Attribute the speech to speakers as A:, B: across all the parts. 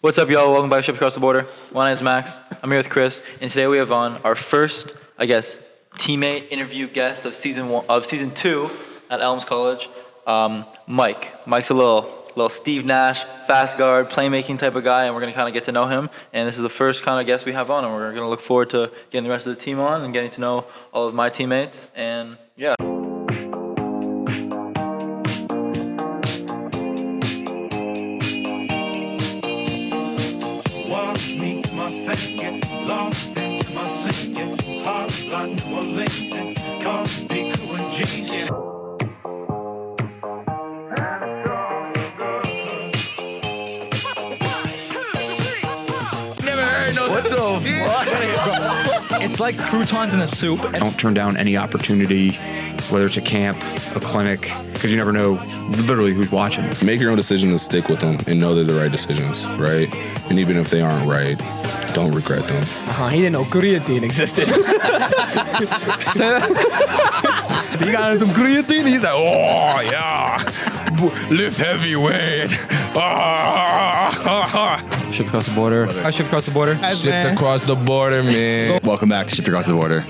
A: What's up, y'all? Welcome back to Ships Across the Border. My name is Max. I'm here with Chris, and today we have on our first, teammate interview guest of season 2 at Elms College, Mike. Mike's a little Steve Nash, fast guard, playmaking type of guy, and we're gonna kind of get to know him. And this is the first kind of guest we have on, and we're gonna look forward to getting the rest of the team on and getting to know all of my teammates. And yeah.
B: Lost into my singing, heart like New Orleans, and cars be cool and G's.
C: Never heard no. What the fuck?
D: It's like croutons in a soup.
E: Don't turn down any opportunity, whether it's a camp, a clinic, because you never know literally who's watching.
F: Make your own decisions and stick with them and know they're the right decisions, right? And even if they aren't right, don't regret them.
C: He didn't know creatine existed. So he got some creatine. He's like, oh yeah, lift heavyweight.
D: Shipped across the border. I shipped across the border.
F: Shipped across the border, man.
E: Welcome back to Shipped Across the Border.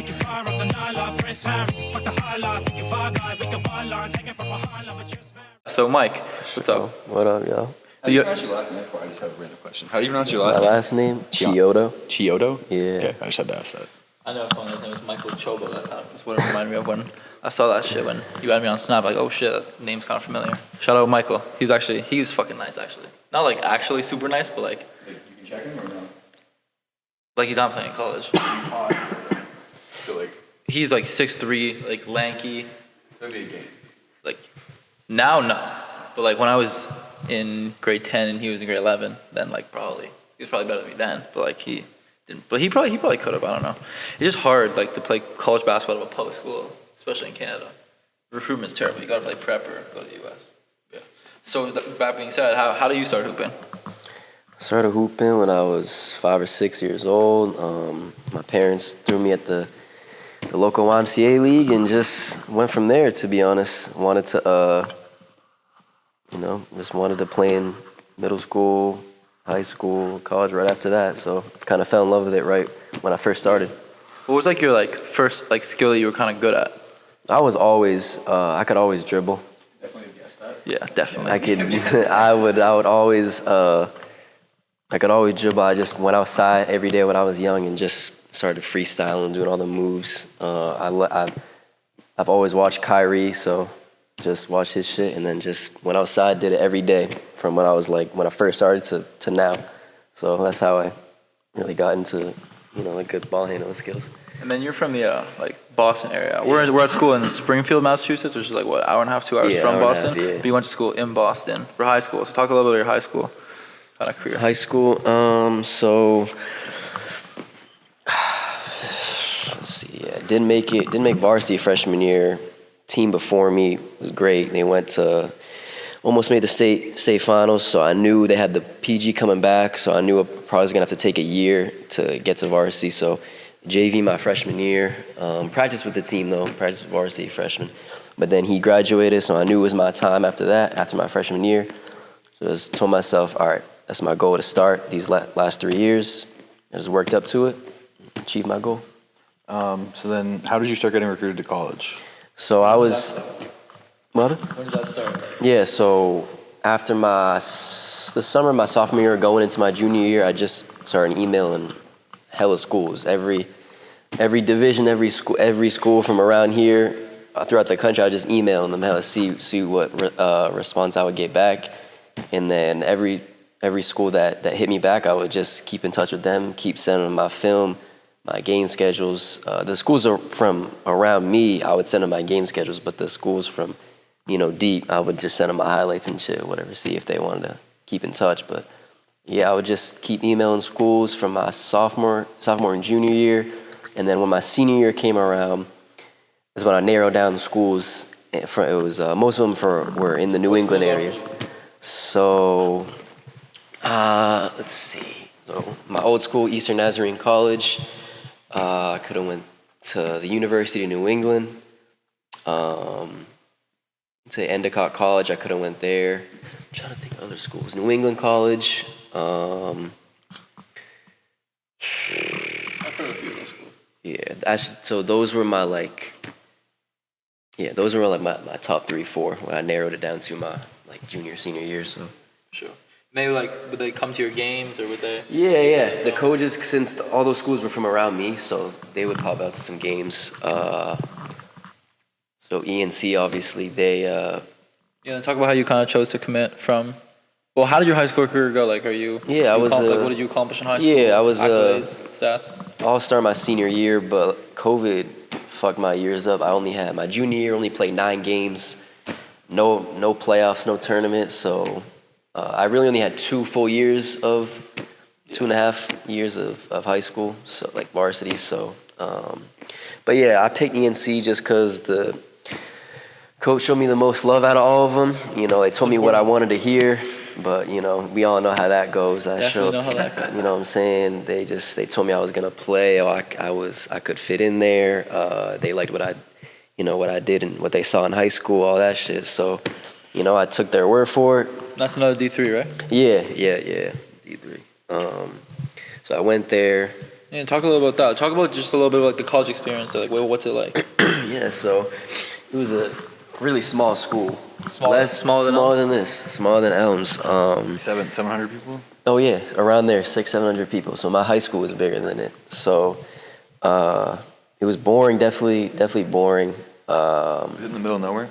A: So Mike, what's up?
G: What up, y'all?
E: How do you pronounce your last name before? I just have a random question. How do you pronounce your
G: My
E: last name?
G: last name? Chiodo.
E: Chiodo?
G: Yeah.
E: Okay, I just had to ask that.
A: I know someone whose name is Michael Chobo. That kind of is what it reminded me of when I saw that shit when you added me on Snap. Like, oh shit, that name's kind of familiar. Shout out Michael. He's fucking nice actually. Not like actually super nice, but like.
E: You can check him or no?
A: Like he's not playing in college.
E: So like,
A: He's like 6'3", like lanky.
E: so it'd be a game.
A: Like now, no. But like when I was in grade 10 and he was in grade 11, then like he was probably better than me then. But like he didn't. But he probably could have. I don't know. It's just hard like to play college basketball at a public school, especially in Canada. Recruitment's terrible. You gotta play prep or go to the U.S. Yeah. So that being said, how do you start hooping?
G: I started hooping when I was 5 or 6 years old. My parents threw me at the local YMCA league and just went from there, to be honest. Wanted to, just wanted to play in middle school, high school, college right after that. So I kind of fell in love with it right when I first started.
A: What was like your first skill that you were kind of good at?
G: I was always, I could always dribble.
E: Definitely guessed that.
A: Yeah, definitely.
G: I could, I would always, I could always dribble. I just went outside every day when I was young and just started freestyling, doing all the moves. I've always watched Kyrie, so just watched his shit and then just went outside, did it every day from when I first started to now. So that's how I really got into, good ball handling skills.
A: And then you're from the Boston area. We're at school in Springfield, Massachusetts, which is like what, hour and a half, 2 hours from Boston.
G: Yeah.
A: But you went to school in Boston for high school. So talk a little bit about your high school kind of career.
G: High school, so let's see. Yeah, didn't make varsity freshman year. Team before me was great. They went to almost made the state finals. So I knew they had the PG coming back. So I knew I probably was gonna have to take a year to get to varsity. So JV my freshman year, practiced with the team though, practiced with varsity freshman. But then he graduated, so I knew it was my time after that, after my freshman year. So I just told myself, all right, that's my goal to start these last 3 years. I just worked up to it, achieved my goal.
H: So then how did you start getting recruited to college?
G: So I was, what?
A: When did that start?
G: Yeah, so after the summer of my sophomore year, going into my junior year, I just started emailing hella schools. Every division, every school from around here, throughout the country, I was just emailing them, hella see what response I would get back. And then every school that hit me back, I would just keep in touch with them, keep sending them my film, my game schedules. The schools are from around me, I would send them my game schedules, but the schools from, deep, I would just send them my highlights and shit, whatever, see if they wanted to keep in touch. But yeah, I would just keep emailing schools from my sophomore and junior year. And then when my senior year came around, is when I narrowed down the schools. It was most of them were in the New England area. So let's see. So my old school, Eastern Nazarene College. I could have went to the University of New England. To Endicott College, I could have went there. I'm trying to think of other schools. New England College, Yeah, actually, so those were my like. Yeah, those were like my top 3, 4 when I narrowed it down to my like junior, senior years. So.
A: Sure. Maybe like would they come to your games or would they?
G: Yeah. The coaches, since all those schools were from around me, so they would pop out to some games. So ENC, obviously, they.
A: Yeah. Talk about how you kind of chose to commit from. Well, how did your high school career go? Like, are you?
G: Yeah, I was.
A: Like, what did you accomplish in high school?
G: Yeah, I was.
A: Accolades, stats.
G: All-star my senior year, but COVID fucked my years up. I only had my junior year, only played 9 games, no playoffs, no tournament. So I really only had 2 full years of 2.5 years of high school, so like varsity. So, but yeah, I picked ENC just because the coach showed me the most love out of all of them. You know, they told me what I wanted to hear. But, you know, we all know how that goes. I showed up, you know what I'm saying? They told me I was going to play, or I could fit in there. They liked what I did and what they saw in high school, all that shit. So, you know, I took their word for it.
A: That's another D3, right?
G: Yeah, D3. So I went there.
A: Yeah, talk a little about that. Talk about just a little bit about like the college experience. Like, what's it like?
G: Yeah, so it was a really small school.
A: Smaller
G: than Elms.
H: 700 people?
G: Oh yeah, around there, 600-700 people. So my high school was bigger than it. So it was boring, definitely boring.
H: Was it in the middle of nowhere?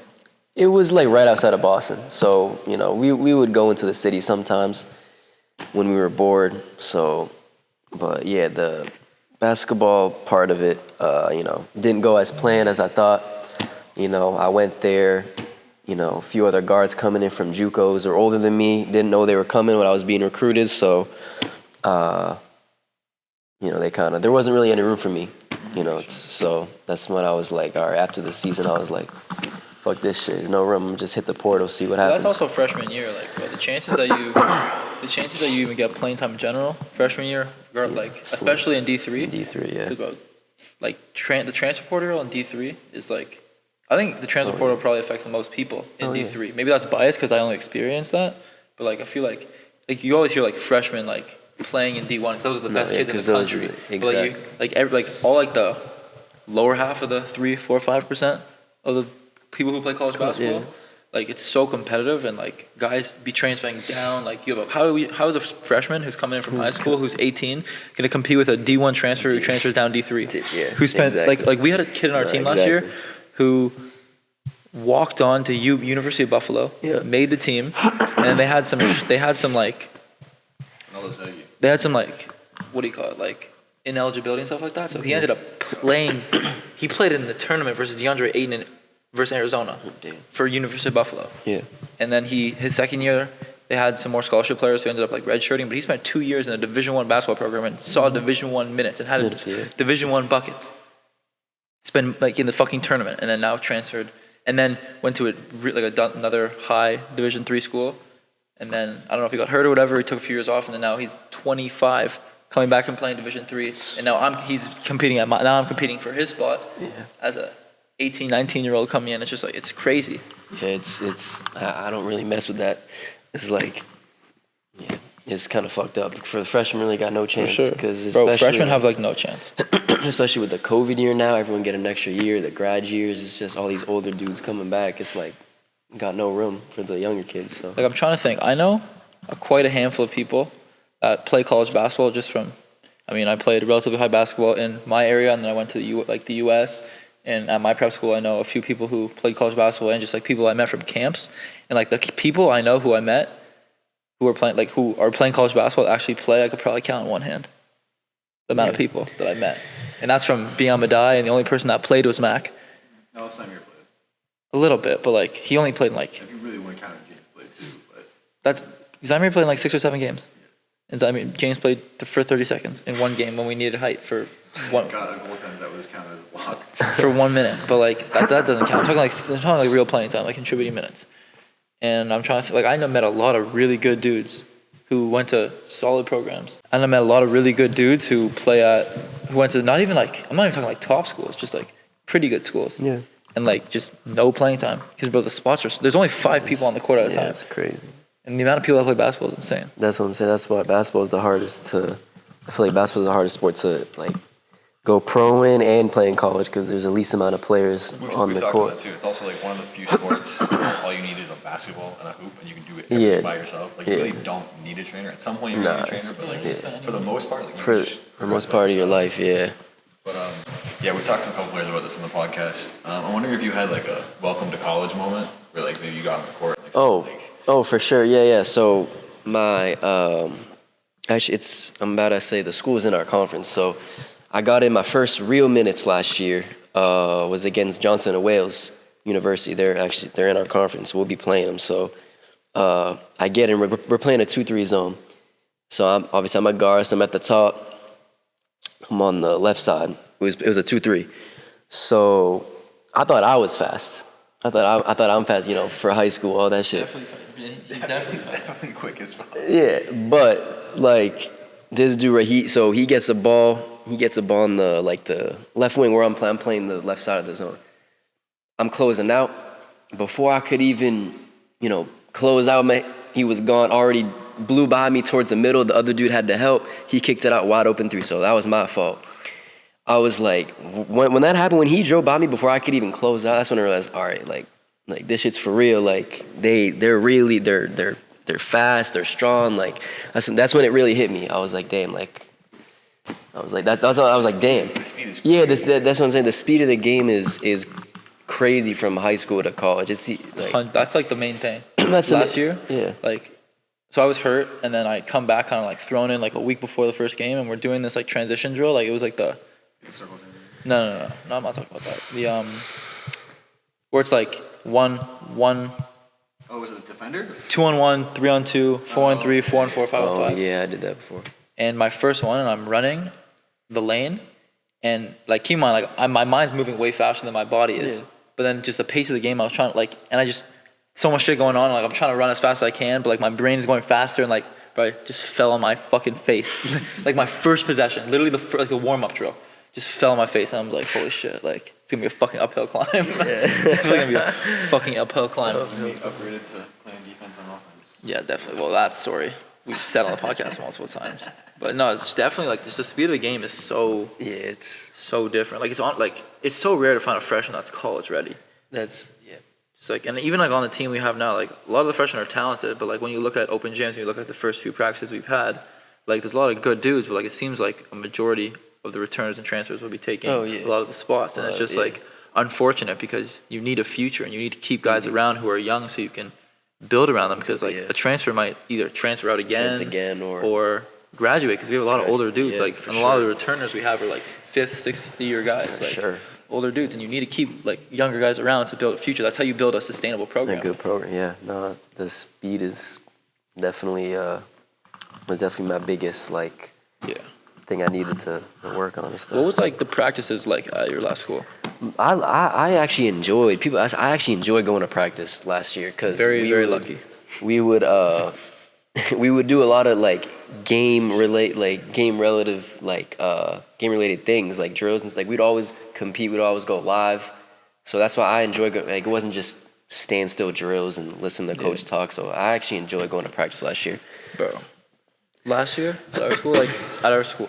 G: It was like right outside of Boston. So, you know, we would go into the city sometimes when we were bored. So, but yeah, the basketball part of it, you know, didn't go as planned as I thought. You know, I went there. You know, a few other guards coming in from JUCOs or older than me. Didn't know they were coming when I was being recruited. So, you know, there wasn't really any room for me. You know, so that's when I was like, all right, after the season, I was like, fuck this shit. There's no room. Just hit the portal, see what happens.
A: That's also freshman year. Like, bro, the chances that you even get playing time in general freshman year, like especially in D3.
G: D3, yeah.
A: Bro, like the transfer portal in D3 is like. I think the transfer portal probably affects the most people in D3. Yeah. Maybe that's biased because I only experienced that. But like I feel like you always hear like freshmen like playing in D1 because those are the best kids in the country.
G: Exactly.
A: But like all like the lower half of the 3, 4, 5% of the people who play college basketball. Yeah. Like it's so competitive and like guys be transferring down. Like you have how is a freshman who's coming in from high school who's 18 going to compete with a D1 transfer who transfers down D3?
G: Yeah.
A: Who spent like we had a kid in our team last year who walked on to University of Buffalo, made the team, and they had some like what do you call it, like ineligibility and stuff like that. So he ended up playing. He played in the tournament versus DeAndre Ayton versus Arizona for University of Buffalo. Yeah. And then his second year they had some more scholarship players who ended up like redshirting, but he spent 2 years in a Division I basketball program and saw Division I minutes and had Division I buckets. Spent like in the fucking tournament, and then now transferred, and then went to another high Division III school, and then I don't know if he got hurt or whatever. He took a few years off, and then now he's 25, coming back and playing Division III, and now he's competing now I'm competing for his spot as a 18, 19-year-old coming in. It's just like it's crazy.
G: Yeah, I don't really mess with that. It's like, yeah, it's kind of fucked up. For the freshmen, really got no chance.
A: Bro, freshmen have like no chance.
G: Especially with the COVID year now, everyone get an extra year. The grad years, it's just all these older dudes coming back. It's like, got no room for the younger kids. So
A: like I'm trying to think. I know quite a handful of people that play college basketball just from. I mean, I played relatively high basketball in my area, and then I went to the U.S. And at my prep school, I know a few people who played college basketball, and just like people I met from camps, and like the people I know who I met, who are playing college basketball actually play. I could probably count on one hand the amount of people that I met, and that's from being on Madai, and the only person that played was Mac.
C: No, Samir played.
A: A little bit, but like he only played in like.
C: If you really want to count, James played too, but.
A: That's Zamir played in like 6 or 7 games, and James played for 30 seconds in one game when we needed height for one.
C: Got a goaltender that was counted as a block.
A: For 1 minute, but like that doesn't count. I'm talking like real playing time, like contributing minutes. And I'm trying to I met a lot of really good dudes who went to solid programs. And I met a lot of really good dudes who went to I'm not even talking like top schools, just like pretty good schools.
G: Yeah.
A: And like just no playing time because bro, the spots there's only 5 people on the court at a time.
G: It's crazy.
A: And the amount of people that play basketball is insane.
G: That's what I'm saying. That's why basketball is the hardest to. I feel like basketball is the hardest sport to like go pro in and play in college because there's the least amount of players on the court.
I: Too. It's also like one of the few sports where all you need is a basketball and a hoop, and you can do it
G: Yeah.
I: by yourself. Like you really don't need a trainer. At some point, you need a trainer, but like for the most part, like, you
G: For
I: can just
G: most part of your life, yeah.
I: But yeah, we talked to a couple players about this on the podcast. I'm wondering if you had like a welcome to college moment where like maybe you got on the court. Like,
G: Oh, for sure. Yeah. So my actually, I'm about to say the school's in our conference. So I got in my first real minutes last year. Was against Johnson and Wales University. They're in our conference. We'll be playing them. So I get in. We're playing a 2-3 zone. So I'm a guard. So I'm at the top. I'm on the left side. It was a 2-3. So I thought I was fast. I thought I'm fast. For high school, all that shit.
I: definitely quick as fuck.
G: Yeah, but like this dude right, he gets a ball. He gets a ball on the left wing where I'm playing the left side of the zone. I'm closing out. Before I could even, close out, he was gone. Already blew by me towards the middle. The other dude had to help. He kicked it out wide open 3. So that was my fault. I was like, when that happened, when he drove by me before I could even close out, that's when I realized, all right, like this shit's for real. Like they're fast, they're strong. Like that's when it really hit me. I was like, damn. I was like, that's all. I was like, damn.
I: The speed is
G: Yeah, that's what I'm saying. The speed of the game is crazy from high school to college. It's like
A: That's like the main thing.
G: that's
A: Last year,
G: Yeah.
A: So I was hurt, and then I come back kind of like thrown in like a week before the first game, and we're doing this like transition drill. Like it was like the no, I'm not talking about that. The where it's like one.
H: Oh, was it the defender?
A: 2-on-1, 3-on-2, 4-on-3, 4-on-4, 5-on-5.
G: Oh yeah, I did that before.
A: And my first one, and I'm running the lane, and like keep in mind, like my mind's moving way faster than my body is.
G: Yeah.
A: But then just the pace of the game, I was trying to and I just so much shit going on. Like I'm trying to run as fast as I can, but like my brain is going faster, and like bro, I just fell on my fucking face. Like my first possession, literally the warm up drill, just fell on my face, and I'm like, holy shit, like it's gonna be a fucking uphill climb. It's definitely gonna be a fucking uphill climb.
H: We upgraded to playing defense and offense.
A: Yeah, definitely. Well, that story we've said on the podcast multiple times. But no, it's definitely like just the speed of the game is so
G: it's
A: so different. Like it's so rare to find a freshman that's college ready. Just like, and even like on the team we have now, like a lot of the freshmen are talented, but like when you look at open gyms and you look at the first few practices we've had, like there's a lot of good dudes, but like it seems like a majority of the returners and transfers will be taking a lot of the spots, and it's just like unfortunate because you need a future and you need to keep guys around who are young so you can build around them, because like a transfer might either transfer out again or graduate, because we have a lot of older dudes, like, and a lot of the returners we have are like 5th, 6th year guys, like older dudes, and you need to keep like younger guys around to build a future. That's how you build a sustainable program.
G: A good program, yeah. No, the speed is definitely was definitely my biggest thing I needed to work on and stuff.
A: What was like the practices like at your last school?
G: I actually enjoyed I actually enjoyed going to practice last year because
A: very lucky.
G: We would we would do a lot of like game related things like drills and like we'd always compete, we'd always go live, so that's why I enjoy it wasn't just standstill drills and listen to coach talk. So I actually enjoyed going to practice last year.
A: Bro, last year at our school,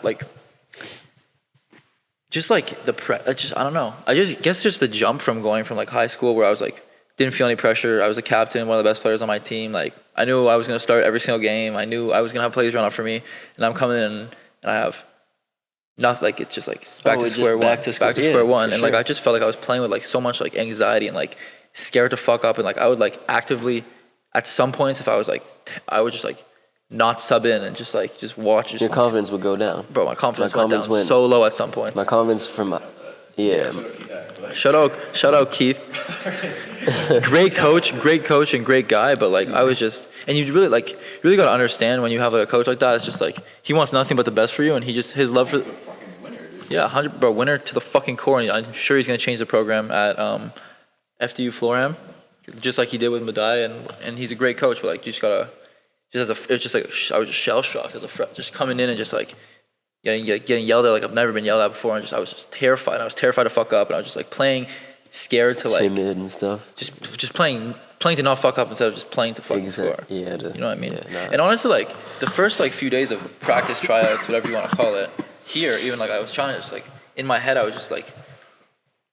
A: just like I don't know. I just guess just the jump from going from like high school where I was like didn't feel any pressure. I was a captain, one of the best players on my team. Like I knew I was gonna start every single game. I knew I was gonna have plays run out for me, and I'm coming in and I have nothing. Like it's just like back to square one. And like I just felt like I was playing with like so much like anxiety and like scared to fuck up, and like I would like actively at some points if I was like I would just like not sub in and just watch.
G: Your confidence would go down.
A: Bro, my confidence went down so low at some points.
G: My confidence
A: Shout out Keith. Great coach and great guy, but like I was just, and you really got to understand when you have like a coach like that, it's just like he wants nothing but the best for you, and his love for 100 bro, winner to the fucking core, and I'm sure he's gonna change the program at FDU Florham, just like he did with Madai, and he's a great coach, but like you just gotta it's just like I was just shell shocked as a just coming in and just like getting yelled at like I've never been yelled at before, and I was just terrified. I was terrified to fuck up, and I was just like playing scared to like
G: timid and stuff.
A: just playing to not fuck up instead of just playing to fucking score.
G: Yeah,
A: You know what I mean?
G: Yeah, nah.
A: And honestly, like the first like few days of practice, tryouts, whatever you want to call it, here, even like I was trying to just like in my head, I was just like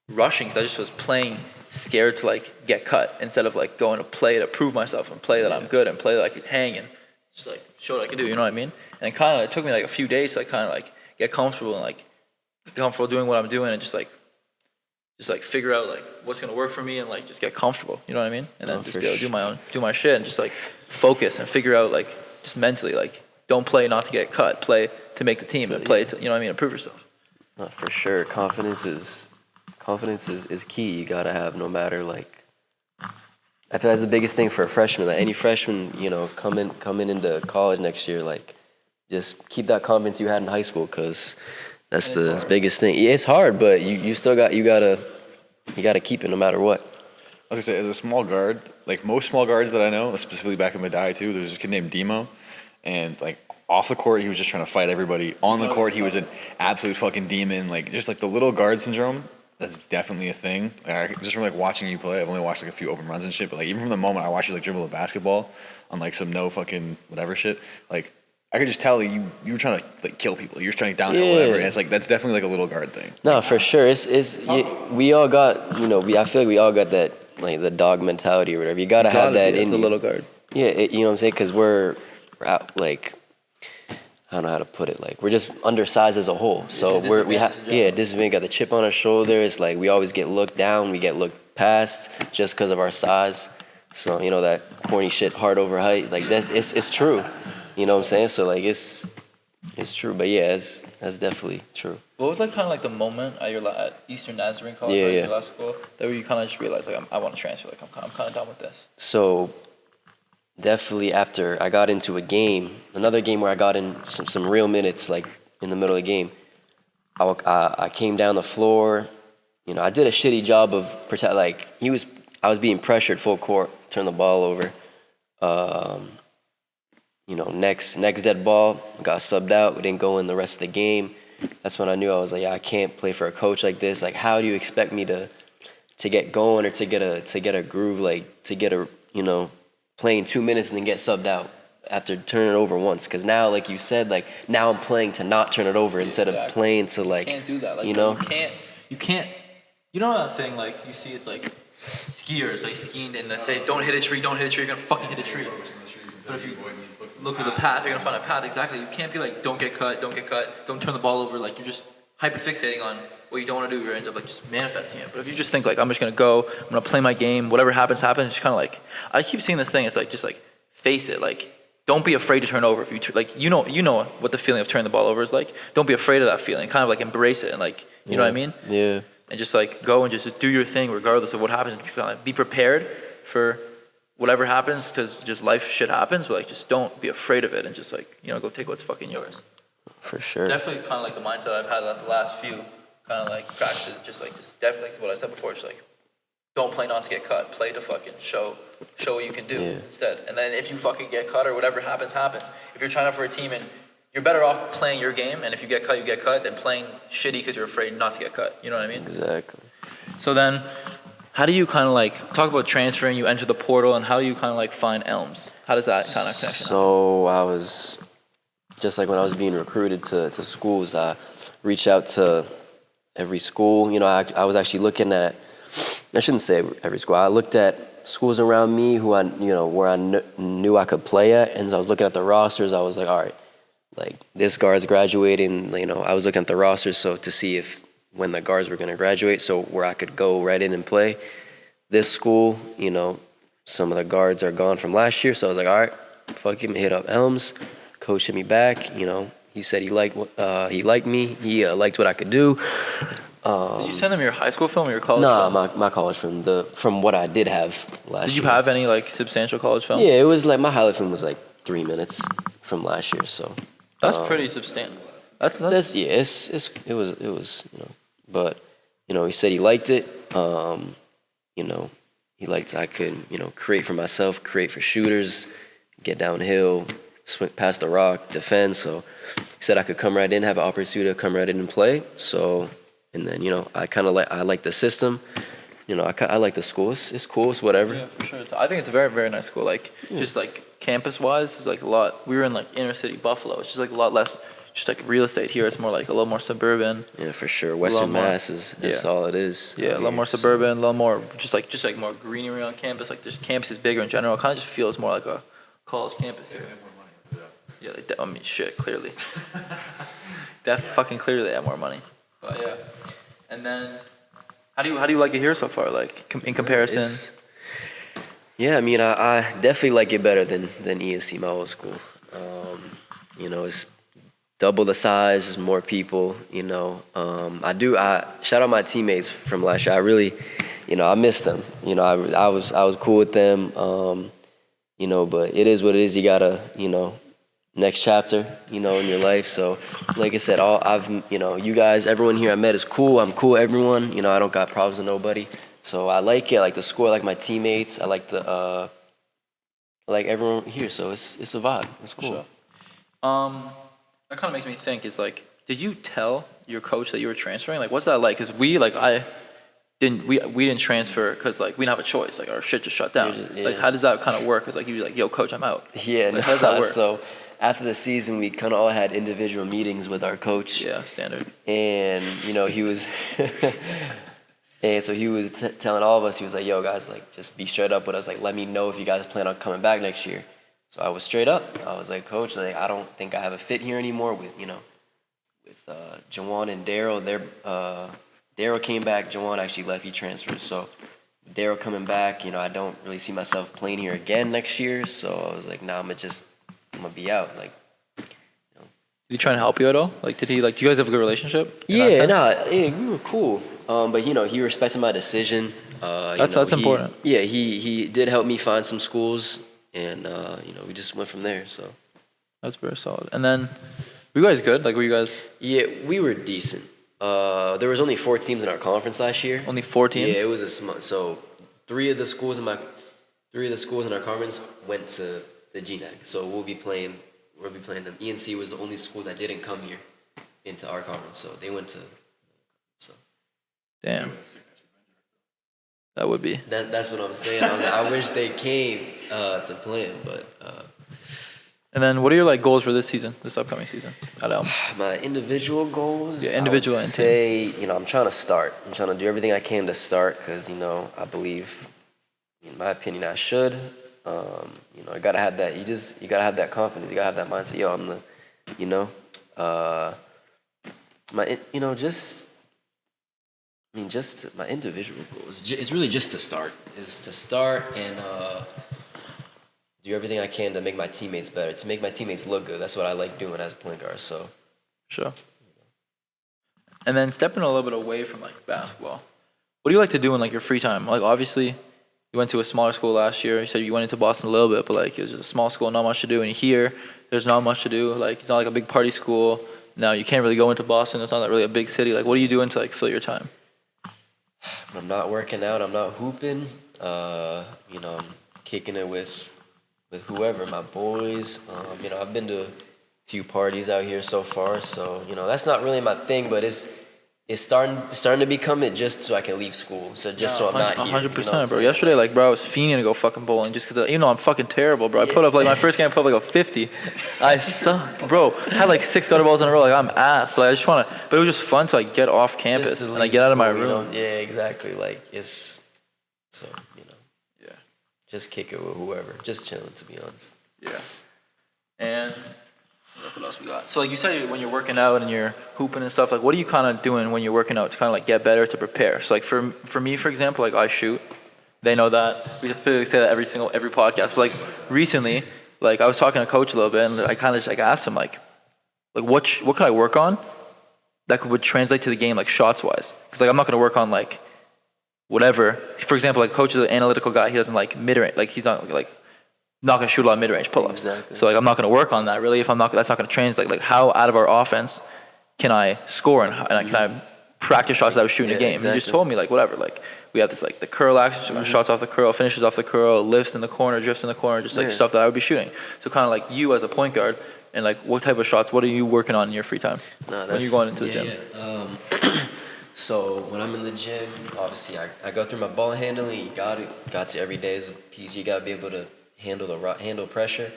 A: rushing because I just was playing scared to like get cut instead of like going to play to prove myself and play that I'm good and play that I could hang and just like show what I could do. You know what I mean? And kind of it took me like a few days to like, kind of like get comfortable and like comfortable doing what I'm doing and just like figure out like what's gonna work for me and like just get comfortable. You know what I mean? And then just be able to do my shit and just like focus and figure out like just mentally like don't play not to get cut, play to make the team and play to, you know what I mean, improve yourself.
G: For sure, confidence is key. You gotta have no matter like. I feel that's the biggest thing for a freshman. Like any freshman, you know, coming into college next year, like just keep that confidence you had in high school, because that's the biggest thing. Yeah, it's hard, but you still gotta keep it no matter what.
H: I was gonna say, as a small guard, like most small guards that I know, specifically back in Madai too, there's this kid named Demo, and like off the court he was just trying to fight everybody. On the court he was an absolute fucking demon. Like just like the little guard syndrome, that's definitely a thing. Like, just from like watching you play, I've only watched like a few open runs and shit, but like even from the moment I watched you like dribble a basketball on like some no fucking whatever shit, like I could just tell like, you were trying to like kill people. You're trying to downhill whatever. And it's like that's definitely like a little guard thing.
G: No, for sure. We all got, you know, I feel like we all got that like the dog mentality or whatever. You gotta have that in
A: a
G: you.
A: little guard.
G: Yeah, you know what I'm saying? Because we're out, like, I don't know how to put it. Like we're just undersized as a whole. So this we got the chip on our shoulder. It's like we always get looked down. We get looked past just because of our size. So you know that corny shit, heart over height. Like it's true. You know what I'm saying? So like it's true. But yeah, that's definitely true.
A: What was like kind of like the moment at Eastern Nazarene College, your last school, that where you kind of just realized like I want to transfer, like I'm kind of done with this?
G: So definitely after I got into another game where I got in some real minutes, like in the middle of the game, I came down the floor. You know, I did a shitty job of protect. Like I was being pressured full court, turn the ball over. You know, next dead ball, got subbed out. We didn't go in the rest of the game. That's when I knew I was like, I can't play for a coach like this. Like, how do you expect me to get going or to get a groove, like to get a, you know, playing 2 minutes and then get subbed out after turning it over once? Because now, like you said, like now I'm playing to not turn it over instead of playing to like.
A: You can't do that. Like,
G: you know,
A: you can't. You know that thing like you see, it's like skiers like skiing and they say don't hit a tree, you're gonna fucking hit a tree. But if you look at the path, you're gonna find a path. Exactly. You can't be like don't get cut, don't turn the ball over. Like you're just hyperfixating on what you don't want to do. You end up like just manifesting it. But if you just think like I'm just gonna go, I'm gonna play my game, whatever happens. It's kind of like I keep seeing this thing. It's like just like face it. Like don't be afraid to turn over. If you like you know what the feeling of turning the ball over is like. Don't be afraid of that feeling. Kind of like embrace it and like you know what I mean.
G: Yeah.
A: And just like go and just do your thing regardless of what happens. Kind of be prepared for whatever happens, because just life shit happens, but like just don't be afraid of it and just like, you know, go take what's fucking yours.
G: For sure.
A: Definitely kind of like the mindset I've had the last few kind of like practices, just definitely what I said before, just like don't play not to get cut, play to fucking show what you can do instead. And then if you fucking get cut or whatever happens. If you're trying out for a team and you're better off playing your game, and if you get cut, you get cut, than playing shitty because you're afraid not to get cut. You know what I mean?
G: Exactly.
A: So then, how do you kind of like talk about transferring? You enter the portal, and how do you kind of like find Elms? How does that kind of connection?
G: So I was just like when I was being recruited to schools, I reached out to every school. You know, I was actually looking at. I shouldn't say every school. I looked at schools around me who where I knew I could play at, and I was looking at the rosters. I was like, all right, like this guard's graduating. You know, I was looking at the rosters so to see if when the guards were going to graduate, so where I could go right in and play. This school, you know, some of the guards are gone from last year, so I was like, all right, fuck him, hit up Elms. Coach hit me back, you know. He said he liked me. He liked what I could do.
A: Did you send them your high school film or your college
G: film?
A: film?
G: No, my college film. From what I did have last year.
A: Did you have any like substantial college film?
G: Yeah, it was like my highlight film was like 3 minutes from last year. So
A: that's pretty substantial. That's
G: it was you know, but you know he said he liked it. You know he liked I could you know create for myself, create for shooters, get downhill, swing past the rock, defend. So he said I could come right in, have an opportunity to come right in and play. So. And then, you know, I like the system. I like the school. It's cool. It's whatever.
A: Yeah, for sure. I think it's a very, very nice school. Like, just like campus-wise, it's like a lot. We were in like inner city Buffalo. It's just like a lot less, just like real estate here. It's more like a little more suburban.
G: Yeah, for sure. Western
A: more-
G: Mass is
A: yeah.
G: all it is.
A: Yeah, a
G: out
A: lot more
G: here, so-
A: suburban, a lot more just like more greenery on campus. Like, just campus is bigger in general. It kind of just feels more like a college campus here. Yeah, I mean, shit, clearly. Fucking clearly they have more money. But yeah, and then how do you like it here so far? Like in comparison.
G: Yeah, I mean, I definitely like it better than ESC, my old school. It's double the size, there's more people, I shout out my teammates from last year. I really, I miss them. I was cool with them, but it is what it is. You gotta, next chapter, in your life. So, like I said, you guys, everyone here I met is cool. I'm cool with everyone. I don't got problems with nobody. So I like it. I like the school. I like my teammates. I like I like everyone here. So it's a vibe. It's cool.
A: Sure. That kind of makes me think. Is like, did you tell your coach that you were transferring? Like, what's that like? Cause we didn't transfer because like we didn't have a choice. Like our shit just shut down.
G: Yeah.
A: Like, how does that kind of work? Cause like you're like, yo, coach, I'm out.
G: Yeah.
A: Like, how does that work?
G: So after the season, we kind of all had individual meetings with our coach.
A: Yeah, standard.
G: And he was. And so he was telling all of us, he was like, yo, guys, like, just be straight up with us. Like, let me know if you guys plan on coming back next year. So I was straight up. I was like, Coach, like, I don't think I have a fit here anymore with Jawan and Daryl. Daryl came back. Jawan actually left. He transferred. So Daryl coming back, I don't really see myself playing here again next year. So I was like, nah, I'm going to be out. Like,
A: Did he try to help you at all? Like, do you guys have a good relationship?
G: Yeah, we were cool. But he respected my decision.
A: That's important.
G: Yeah, he did help me find some schools, and we just went from there. So
A: That's very solid. And then, were you guys good? Like, were you guys
G: yeah, we were decent. There was only 4 teams in our conference last year.
A: only 4 teams?
G: Yeah, it was a small. So 3 of the schools in our conference went to the GNAC. So we'll be playing them. ENC was the only school that didn't come here into our conference. So they went to. So
A: Damn. That would be.
G: that's what I'm saying. I wish they came to play them, but.
A: And then, what are your like goals for this upcoming season at Elm?
G: My individual goals.
A: Yeah, individual
G: I would
A: and
G: say, I'm trying to start. I'm trying to do everything I can to start because, I believe, in my opinion, I should. I gotta have that. You gotta have that confidence. You gotta have that mindset. Yo, I'm the, just my individual goals. It's really just to start. Is to start and do everything I can to make my teammates better. To make my teammates look good. That's what I like doing as a point guard. So.
A: Sure. And then stepping a little bit away from like basketball, what do you like to do in like your free time? Like obviously, you went to a smaller school last year. You said you went into Boston a little bit, but like it was just a small school, not much to do. And here, there's not much to do. Like it's not like a big party school. Now you can't really go into Boston. It's not like really a big city. Like what are you doing to like fill your time?
G: I'm not working out. I'm not hooping. I'm kicking it with whoever, my boys. I've been to a few parties out here so far, so that's not really my thing, but it's starting to become it just so I can leave school. So so I'm not here.
A: 100%, bro. Yesterday, like, bro, I was fiending to go fucking bowling just because, I'm fucking terrible, bro. I put up, like, my first game, I put up, like, a 50. I suck, bro. I had, like, 6 gutter balls in a row. Like, I'm ass. But I just want to, but it was just fun to, like, get off campus and, like, get out of my room.
G: Yeah, exactly. Like, it's, so, yeah. Just kick it with whoever. Just chilling, to be honest.
A: Yeah. And what else we got? So like you said, when you're working out and you're hooping and stuff, like what are you kind of doing when you're working out to kind of like get better, to prepare? So like for me, for example, like I shoot. They know that. We say that every podcast. But like recently, like I was talking to coach a little bit, and I kind of just like asked him like what can I work on that would translate to the game like shots wise? Because like I'm not gonna work on like whatever. For example, like coach is an analytical guy. He doesn't like mid range. Like he's not going to shoot a lot of mid-range pull-ups.
G: Exactly.
A: So, like, I'm not going to work on that, really, if that's not going to translate. Like, how out of our offense can I score and can I practice shots that I was shooting a game?
G: Exactly.
A: And he just told me, like, whatever. Like, we have this, like, the curl action, shots off the curl, finishes off the curl, lifts in the corner, drifts in the corner, just, like, stuff that I would be shooting. So, kind of like you as a point guard, and, like, what type of shots, what are you working on in your free time when you're going into the gym?
G: Yeah. So when I'm in the gym, obviously I go through my ball handling. You got to every day as a PG. You got to be able to handle pressure.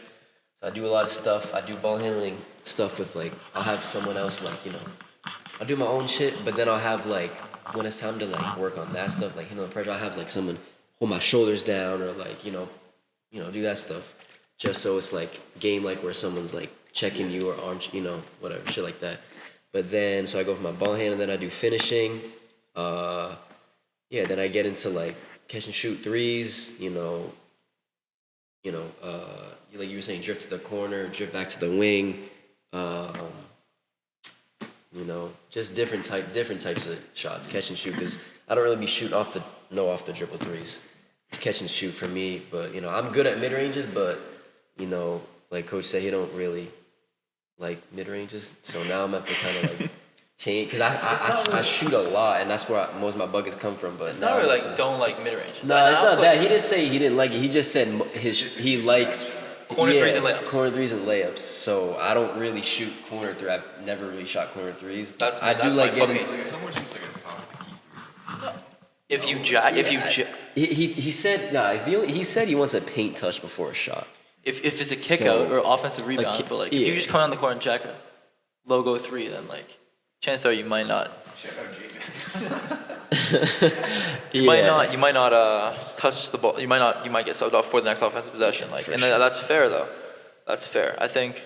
G: So I do a lot of stuff. I do ball handling stuff with like I'll have someone else like I'll do my own shit, but then I'll have like when it's time to like work on that stuff like handling pressure, I'll have like someone hold my shoulders down or like do that stuff. Just so it's like game like where someone's like checking you or arm whatever shit like that. But then, so I go for my ball hand, and then I do finishing. Then I get into like catch and shoot threes. Like you were saying, drift to the corner, drift back to the wing. Just different types of shots, catch and shoot. Because I don't really be shooting off the dribble threes. It's catch and shoot for me. But I'm good at mid ranges, but like Coach said, he don't really like mid ranges, so now I'm have to kind of like change because I shoot a lot, and that's where most of my buckets come from. But
A: It's not really like don't like mid ranges.
G: No, it's not that. He didn't say he didn't like it. He just said he likes
A: corner threes and layups.
G: Corner threes and layups. So I don't really shoot corner threes. I've never really shot corner threes.
A: That's
G: I do like getting.
F: Someone shoots like a top
A: If you
G: He said he said he wants a paint touch before a shot.
A: If it's a kick out or offensive rebound, but like if you
G: yeah.
A: just come on the court and jack a logo three, then like chances are you might not. You might not touch the ball. You might get subbed off for the next offensive possession. That's fair though. That's fair. I think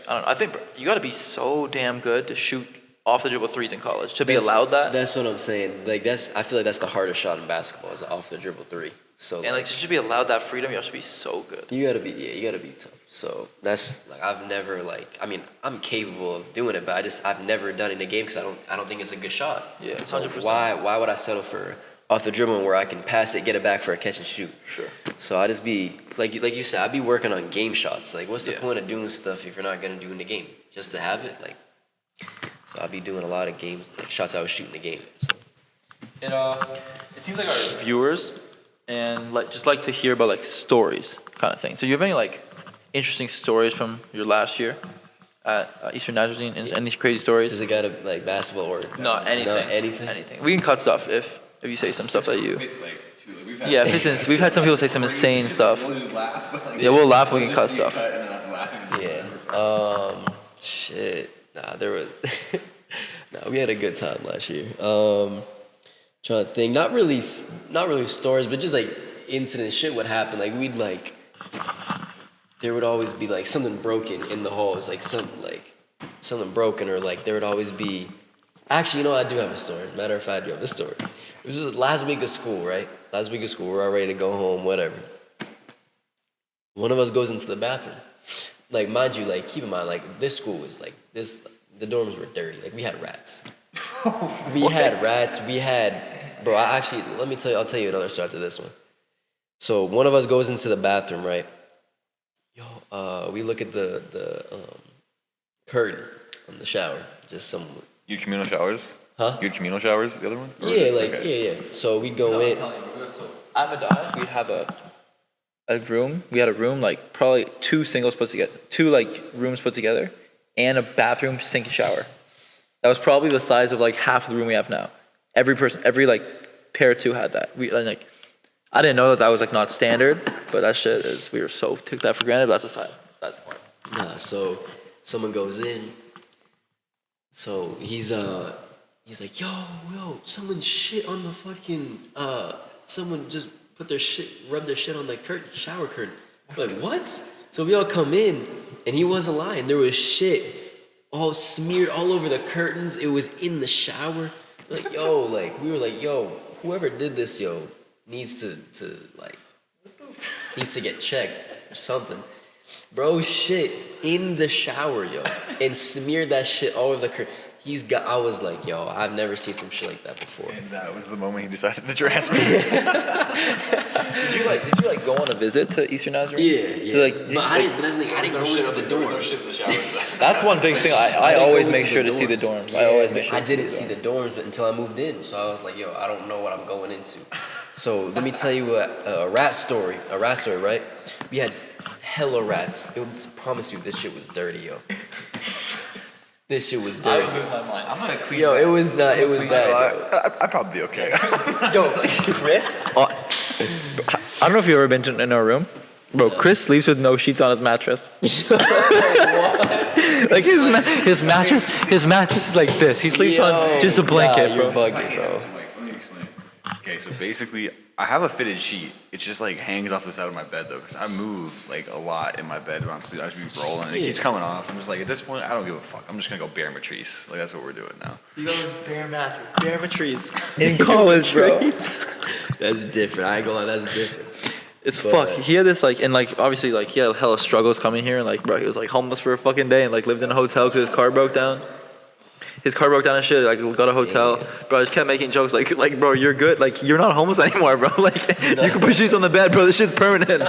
A: you got to be so damn good to shoot off the dribble threes in college to be allowed that.
G: That's what I'm saying. Like I feel like that's the hardest shot in basketball is off the dribble three. So
A: And like to be allowed that freedom, you have to be so good.
G: You gotta be tough. So that's like I've never I'm capable of doing it, but I've never done it in a game because I don't think it's a good shot.
A: Yeah,
G: 100%.
A: So
G: why would I settle for off the dribble where I can pass it, get it back for a catch and shoot?
A: Sure.
G: So I just be like you said, I'd be working on game shots. Like what's the point of doing stuff if you're not gonna do in the game? Just to have it, like. So I'll be doing a lot of games, like shots I was shooting in the game. So.
A: It seems like our viewers and just like to hear about like stories kind of thing. So you have any like interesting stories from your last year at Eastern Nazarene? Any crazy stories?
G: Does it gotta like basketball or
A: No, anything. Anything. We can cut stuff if you say some stuff that you.
F: It's like
A: Yeah, for instance, we've had some people say some insane stuff. Yeah, we'll laugh. We can cut stuff.
G: Yeah. Shit. Nah, there was. Nah, we had a good time last year. Trying to think. Not really stories, but just like incidents. Shit would happen. Like there would always be like something broken in the halls. Like something broken, or like there would always be. Actually, I do have a story. Matter of fact, I do have a story. It was just last week of school, right? Last week of school, we're all ready to go home, whatever. One of us goes into the bathroom. Like, mind you, like, keep in mind, like, this school is like this. The dorms were dirty. Like, we had rats. Bro. Let me tell you. I'll tell you another story to this one. So one of us goes into the bathroom, right? We look at the curtain on the shower. Just some.
H: You had communal showers?
G: Huh?
H: You had communal showers, the other one? Or was
G: Yeah,
H: it-
G: yeah. So we'd go in.
A: At Medina, we'd have a room. We had a room like probably two singles put together, two like rooms put together, and a bathroom, sink, and shower. That was probably the size of like half of the room we have now. Every like pair of two had that. I didn't know that was like not standard, but that shit is. We took that for granted. But that's the point.
G: Nah, so someone goes in. So he's like, yo, someone shit on the fucking someone just rubbed their shit on the shower curtain. Like, what? So we all come in, and he wasn't lying. There was shit all smeared all over the curtains. It was in the shower. We were like, yo, whoever did this, needs to get checked or something. Bro, shit in the shower, and smeared that shit all over the curtain. I was like, yo, I've never seen some shit like that before.
H: And that was the moment he decided to transfer.
A: Did you go on a visit to Eastern Nazarene?
G: Yeah.
A: So,
G: I didn't go into the dorms.
A: That's one big thing. I always make sure to see the dorms.
G: Yeah,
A: I always make sure.
G: I didn't see the dorms until I moved in, so I was like, yo, I don't know what I'm going into. So let me tell you a rat story. A rat story, right? We had hella rats. I promise you, this shit was dirty, yo. This shit was
A: I
G: dirty.
A: would lose my mind. I'm not a clean.
G: Yo, it was not. It was bad.
H: I'd probably be okay.
G: Yo, Chris.
A: I don't know if you've ever been in a room. Bro, Chris sleeps with no sheets on his mattress. Like his mattress is like this. He sleeps on just a blanket,
G: You're
A: bro.
G: bugging, bro.
H: Let me explain. Okay, so basically, I have a fitted sheet. It's just like hangs off the side of my bed though, because I move like a lot in my bed when I'm sleeping. I just be rolling, and it keeps coming off. So I'm just like, at this point, I don't give a fuck. I'm just gonna go bare Matrice. Like that's what we're doing now.
A: You go bare mattress, bare Matrice in college, bro.
G: That's different. I ain't gonna lie. That's different.
A: It's
G: But-
A: fuck. He had this like, and like obviously like he had hella struggles coming here, and like bro, he was like homeless for a fucking day, and like lived in a hotel because his car broke down. His car broke down and shit. Like got a hotel, bro. I just kept making jokes like bro, you're good. Like you're not homeless anymore, bro. Like you can put sheets on the bed, bro. This shit's permanent.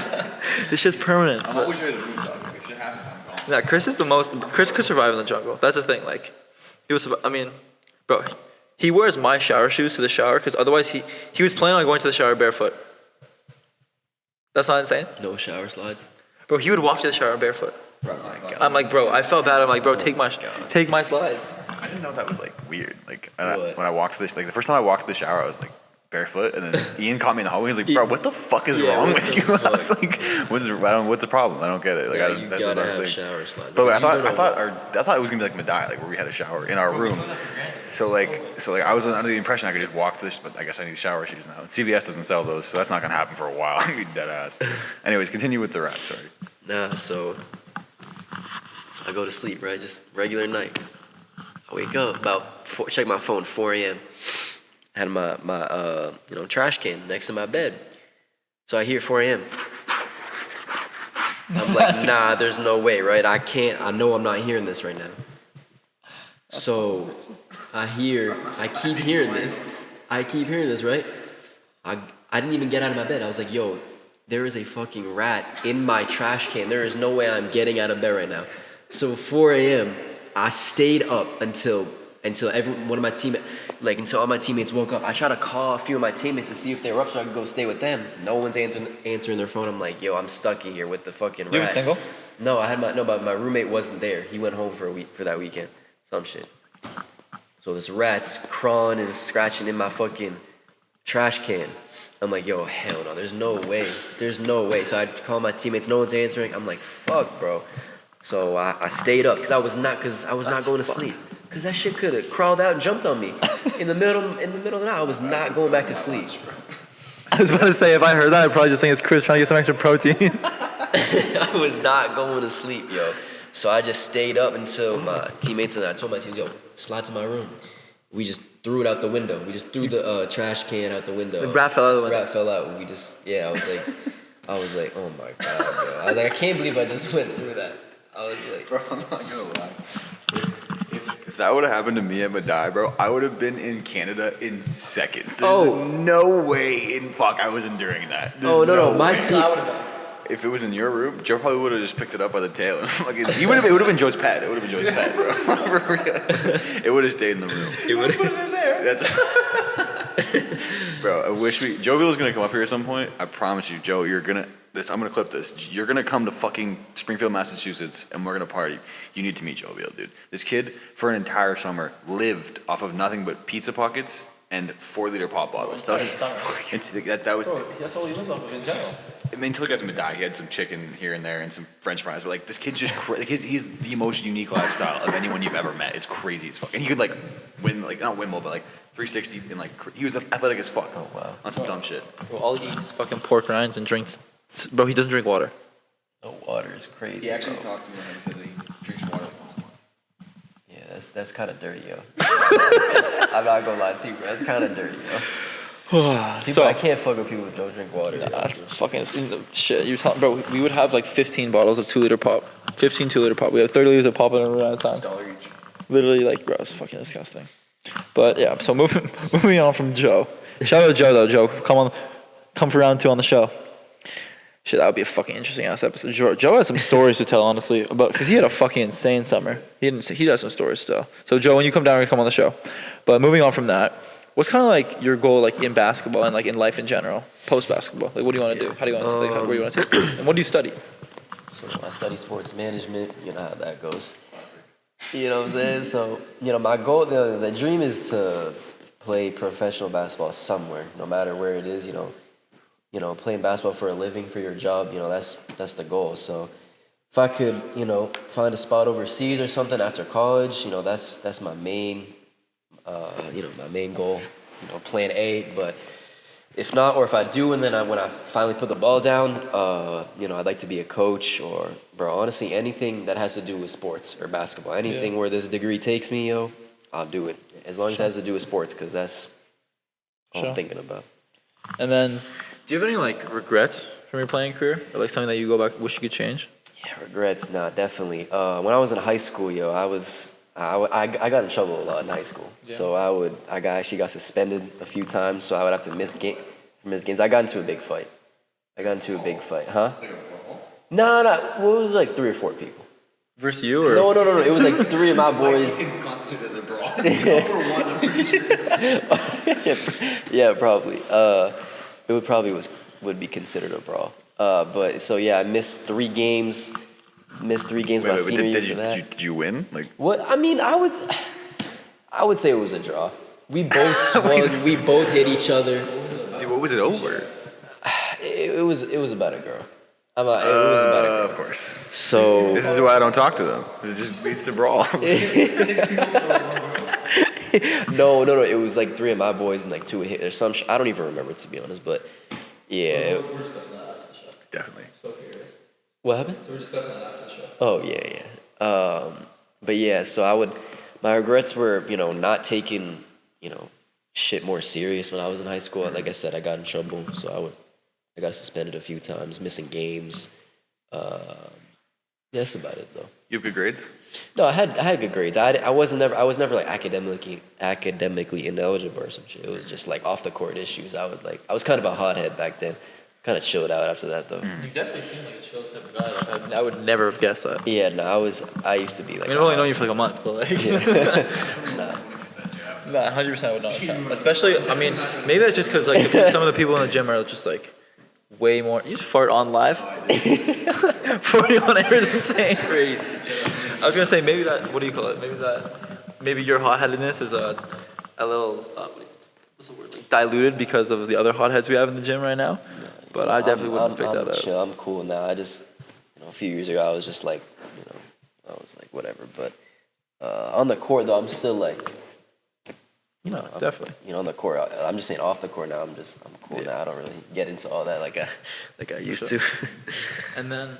A: This shit's permanent.
I: I'm always ready to move, dog. If shit happens, I'm gone.
A: Yeah, Chris is the most. Chris could survive in the jungle. That's the thing. Like he was. I mean, bro, he wears my shower shoes to the shower because otherwise he was planning on going to the shower barefoot. That's not insane,
G: No shower slides.
A: bro. He would walk to the shower barefoot.
G: Oh my god.
A: I'm like, bro, I felt bad. I'm like, bro, take my slides.
H: I didn't know that was like weird. Like
G: What?
H: when I walked to this, like the first time I walked to the shower, I was like barefoot, and then Ian caught me in the hallway. He's like, "Bro, what the fuck is
G: Yeah,
H: wrong
G: what
H: with
G: the
H: you?" I
G: fuck?
H: was like, "What's the problem? I don't get it." Like,
G: Yeah, you
H: that's
G: gotta
H: another
G: have
H: thing.
G: shower slides.
H: But I
G: You don't know.
H: thought it was gonna be like Madai, like where we had a shower in our room. So I was under the impression I could just walk to this, but I guess I need shower shoes now. And CVS doesn't sell those, so that's not gonna happen for a while. I'm gonna be dead ass. Anyways, continue with the rat story.
G: Nah, so I go to sleep, right? Just regular night. I wake up check my phone, 4 a.m. I had my trash can next to my bed. So I hear 4 a.m. I'm like, nah, there's no way, right? I know I'm not hearing this right now. So I keep hearing this, right? I didn't even get out of my bed. I was like, yo, there is a fucking rat in my trash can. There is no way I'm getting out of bed right now. So 4 a.m., I stayed up until until all my teammates woke up. I tried to call a few of my teammates to see if they were up so I could go stay with them. No one's answering their phone. I'm like, yo, I'm stuck in here with the fucking rat.
A: You were single?
G: No, but my roommate wasn't there. He went home for that weekend. Some shit. So this rat's crawling and scratching in my fucking trash can. I'm like, yo, hell no, there's no way. So I call my teammates, no one's answering. I'm like, fuck, bro. So I stayed up because I was not going to sleep. Cause that shit could have crawled out and jumped on me in the middle of the night. I was not going back to sleep.
A: I was about to say if I heard that, I'd probably just think it's Chris trying to get some extra protein.
G: I was not going to sleep, yo. So I just stayed up until my teammates and I told my teammates, yo, slide to my room. We just threw it out the window. We just threw the trash can out the window.
A: The rat fell out of the window.
G: Rat fell out. I was like, oh my god, bro. I was like, I can't believe I just went through that. I was like,
H: Bro, I'm not gonna lie. If that would have happened to me at Madai, bro, I would have been in Canada in seconds. There's no way in fuck I was enduring that. There's
G: no, my
H: way.
G: team.
H: If it was in your room, Joe probably would have just picked it up by the tail. It would have been Joe's pet. It would have been Joe's pet, bro. It would have stayed in the room.
G: It would have.
H: Bro, I wish Joe Vill's gonna come up here at some point. I promise you, Joe, I'm gonna clip this. You're gonna come to fucking Springfield, Massachusetts, and we're gonna party. You need to meet Joe Vill, dude. This kid, for an entire summer, lived off of nothing but pizza pockets and 4-liter pop bottles. That was.
A: That's all he lives off of in general.
H: I mean, until he got to Madai, he had some chicken here and there and some French fries. But like, this kid's just he's the most unique lifestyle of anyone you've ever met. It's crazy as fuck. And he could win, not windmill, but 360 and he was athletic as fuck.
G: Oh wow.
H: On some dumb shit.
A: Bro, all he eats is fucking pork rinds and drinks. Bro, he doesn't drink water.
G: The water is crazy.
I: He actually
G: bro.
I: talked to me and he said that he drinks water like once a month.
G: Yeah, that's kind of dirty, yo. I'm not gonna lie to you, bro. That's kind of dirty, yo. I can't fuck with people who don't drink water. yo.
A: That's fucking shit. You telling, bro? We would have 15 bottles of 2-liter pop. 15 2-liter pop. We have 30 liters of pop in a room at a time.
I: $1 each.
A: Literally, bro, it's fucking disgusting. But yeah, so moving on from Joe. Shout out to Joe though. Joe, come for round 2 on the show. Shit, that would be a fucking interesting ass episode. Joe has some stories to tell, honestly, because he had a fucking insane summer. He has some stories to tell. So Joe, when you come down, we're gonna come on the show. But moving on from that, what's kind of your goal in basketball and in life in general, post basketball? What do you want to do? How do you want to where do you want to take it? And what do you study?
G: So I study sports management. You know how that goes. You know what I'm saying? So, my goal, the dream is to play professional basketball somewhere, no matter where it is. Playing basketball for a living, for your job. That's the goal. So, if I could, find a spot overseas or something after college, that's my main, my main goal. Plan A. But if not, or if I do, and then when I finally put the ball down, I'd like to be a coach or, bro, honestly, anything that has to do with sports or basketball. Anything where this degree takes me, I'll do it. As long as it has to do with sports, because that's all I'm thinking about.
A: And then, do you have any like regrets from your playing career, or like something that you go back wish you could change?
G: Yeah, regrets, nah, definitely. When I was in high school, I got in trouble a lot in high school. Yeah. So I actually got suspended a few times, so I would have to miss games. I got into a big fight. Huh? No, well, it was like 3 or 4 people.
A: Versus you, or?
G: No. It was like 3 of my boys.
I: Constituted as a brawl.
G: Yeah, probably. It would be considered a brawl. But so yeah, I missed 3 games. My senior year for that.
H: Did you win? Like
G: what? I mean, I would say it was a draw. We both swung. We both hit each other.
H: Dude, what was it over?
G: It was about a girl. It was about a girl.
H: Of course.
G: So
H: this is why I don't talk to them. This just leads to brawls.
G: No. It was like 3 of my boys and like 2 hit or some. I don't even remember, to be honest. But yeah.
H: Definitely.
G: What happened?
A: So we're discussing that after the show.
G: Oh yeah. But yeah, so my regrets were, not taking, shit more serious when I was in high school. Like I said, I got in trouble, so I got suspended a few times, missing games. That's about it though.
H: You have good grades?
G: No, I had good grades. I was never like academically ineligible or some shit. It was just like off the court issues. I was kind of a hothead back then. Kind of chilled out after that though.
A: You definitely seem like a chill type of guy. Like, I would never have guessed that.
G: Yeah, no, I used to be like.
A: I mean, I've only known you for like a month, but like.
G: Nah.
A: Nah, 100% would not count. Especially, I mean, maybe that's just because like some of the people in the gym are just like way more. You just fart on live. 41 hours insane. Crazy. I was gonna say maybe that. What do you call it? Maybe your hot-headedness is a little what's the word? Like, diluted because of the other hotheads we have in the gym right now. But I definitely wouldn't pick that up.
G: Chill. I'm cool now. I just, a few years ago, I was just like, I was like, whatever. But on the court, though, I'm still like,
A: definitely.
G: On the court, I'm just saying off the court now, I'm cool now. I don't really get into all that like I used to.
A: And then,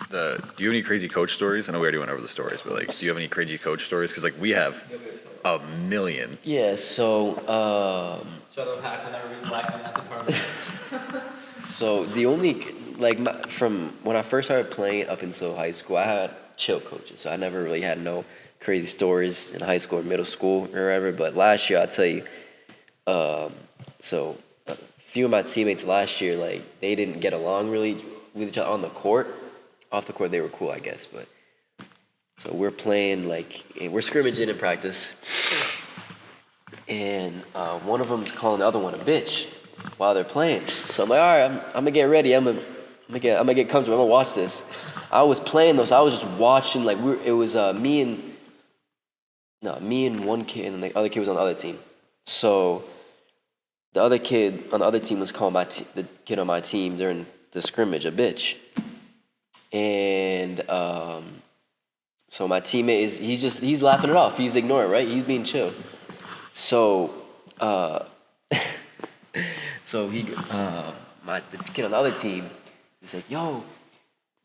H: do you have any crazy coach stories? I know we already went over the stories, but like, do you have any crazy coach stories? Because like we have a million.
G: Yeah. So. So the only from when I first started playing up until high school, I had chill coaches. So I never really had no crazy stories in high school or middle school or wherever. But last year, I'll tell you. So a few of my teammates last year, like they didn't get along really with each other on the court. Off the court, they were cool, I guess. But so we're playing we're scrimmaging in practice. And one of them's calling the other one a bitch while they're playing. So I'm like, all right, I'm gonna get ready. I'm gonna get comfortable. I'm gonna watch this. I was playing those. I was just watching. Like it was me and one kid, and the other kid was on the other team. So the other kid on the other team was calling the kid on my team during the scrimmage a bitch. And so my teammate he's laughing it off. He's ignoring it, right? He's being chill. So, the kid on the other team, he's like, yo,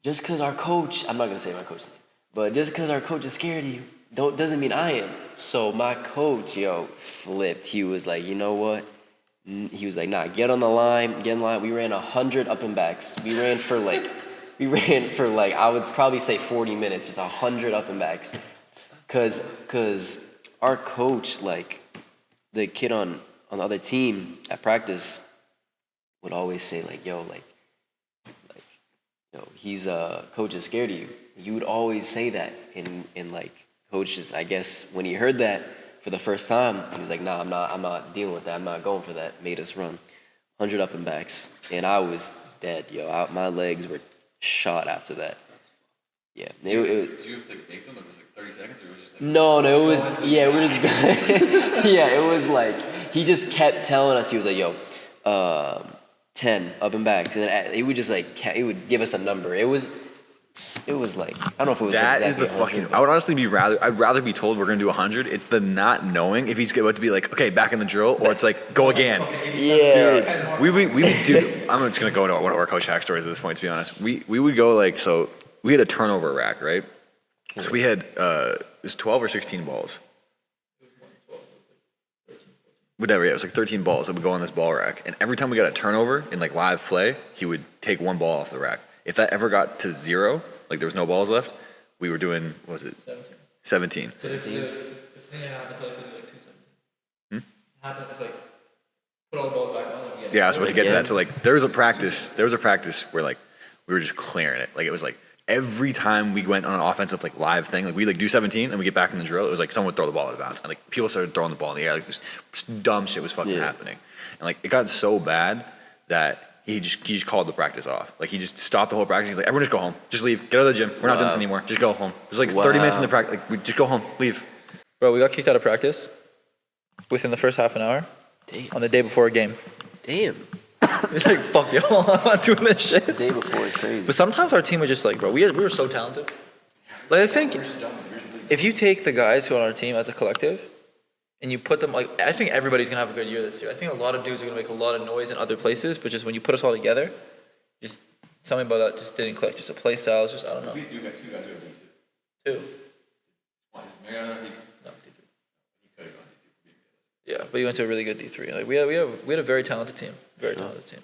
G: just because our coach, I'm not gonna say my coach's name, but just because our coach is scared of you, doesn't mean I am. So my coach, flipped. He was like, you know what? He was like, nah, get in line. We ran 100 up and backs. We ran for like, I would probably say 40 minutes, just 100 up and backs. Cause our coach, like, the kid on the other team at practice would always say like, he's coach is scared of you. You would always say that, and like coaches, I guess when he heard that for the first time, he was like, nah, I'm not dealing with that. I'm not going for that. Made us run 100 up and backs, and I was dead, my legs were shot after that. Yeah.
I: Did you have to make them? It was like 30 seconds, or it was just like
G: No, it was yeah, we just yeah, it was like he just kept telling us. He was like, "Yo, 10 up and back," and then he would just like he would give us a number. It was like I don't know if it was
H: That is
G: exactly
H: the
G: 100,
H: fucking. I would honestly I'd rather be told we're gonna do 100. It's the not knowing if he's about to be like, okay, back in the drill, or it's like go again.
G: Yeah.
H: We would do. I'm just gonna go into one of our coach hack stories at this point. To be honest, we would go like so. We had a turnover rack, right? So we had it was 12 or 16 balls. Whatever, yeah, it was like 13 balls that would go on this ball rack, and every time we got a turnover in like live play, he would take one ball off the rack. If that ever got to 0, like there was no balls left, we were doing what was it 17.
A: So if the thing that happened to us was like 217. Happened if like put all the balls back on again.
H: Yeah, I was about to get to that. So like there was a practice where like we were just clearing it. Like it was like every time we went on an offensive like live thing, like we like do 17 and we get back in the drill, it was like someone would throw the ball out of bounds, and like people started throwing the ball in the air, like this dumb shit was fucking happening, and like it got so bad that he just called the practice off. Like he just stopped the whole practice. He's like, everyone just go home, just leave, get out of the gym. We're not doing this anymore. Just go home. There's like 30 minutes in the practice. Like we just go home, leave.
A: Bro, we got kicked out of practice within the first half an hour.
G: Damn.
A: On the day before a game.
G: Damn.
A: It's like, fuck y'all, I'm not doing this shit.
G: The day before is crazy.
A: But sometimes our team was just like, bro, we were so talented. Like I think if you take the guys who are on our team as a collective and you put them like, I think everybody's gonna have a good year this year. I think a lot of dudes are gonna make a lot of noise in other places, but just when you put us all together, just tell me about that. Just didn't click. Just a play style. It's just I don't know.
I: you got 2 guys who have D2.
A: Two.
I: One is Mariano D2.
A: No, D3.
I: He could have gone D2.
A: Yeah, but you went to a really good D3. Like we had a very talented team. Very talented team.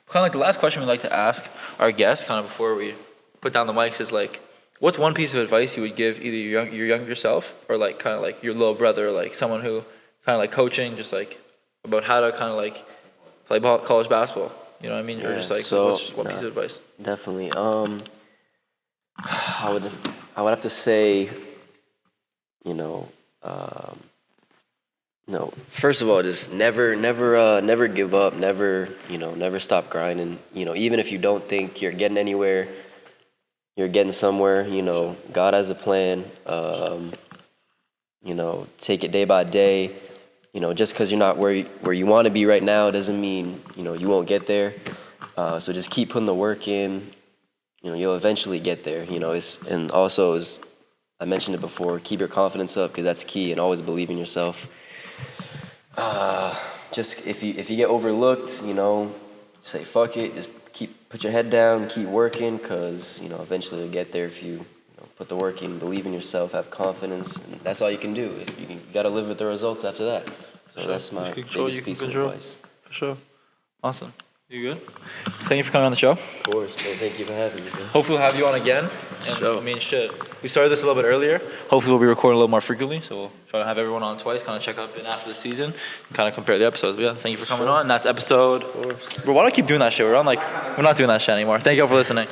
A: Kind of like the last question we like to ask our guests, kind of before we put down the mics, is like, what's one piece of advice you would give either your younger self or like kind of like your little brother, like someone who kind of like coaching, just like about how to kind of like play college basketball. You know what I mean? Or just like what's just one piece of advice?
G: Definitely. I would have to say, no. First of all, just never give up. Never stop grinding. Even if you don't think you're getting anywhere, you're getting somewhere. God has a plan. Take it day by day. Just because you're not where you want to be right now doesn't mean you won't get there. So just keep putting the work in. You'll eventually get there. And also, as I mentioned it before, keep your confidence up because that's key, and always believe in yourself. Just if you get overlooked, say fuck it. Just put your head down, keep working, because eventually you'll get there if you put the work in, believe in yourself, have confidence, and that's all you can do. If you got to live with the results after that. So that's my biggest piece of advice.
A: For sure. Awesome. You good? Thank you for coming on the show.
G: Of course, man. Thank you for having me, bro.
A: Hopefully we'll have you on again. And I mean, shit. We started this a little bit earlier. Hopefully we'll be recording a little more frequently. So we'll try to have everyone on twice, kind of check up in after the season, and kind of compare the episodes. But yeah, thank you for coming on. That's episode. Bro, why do I keep doing that shit? We're not doing that shit anymore. Thank you all for listening.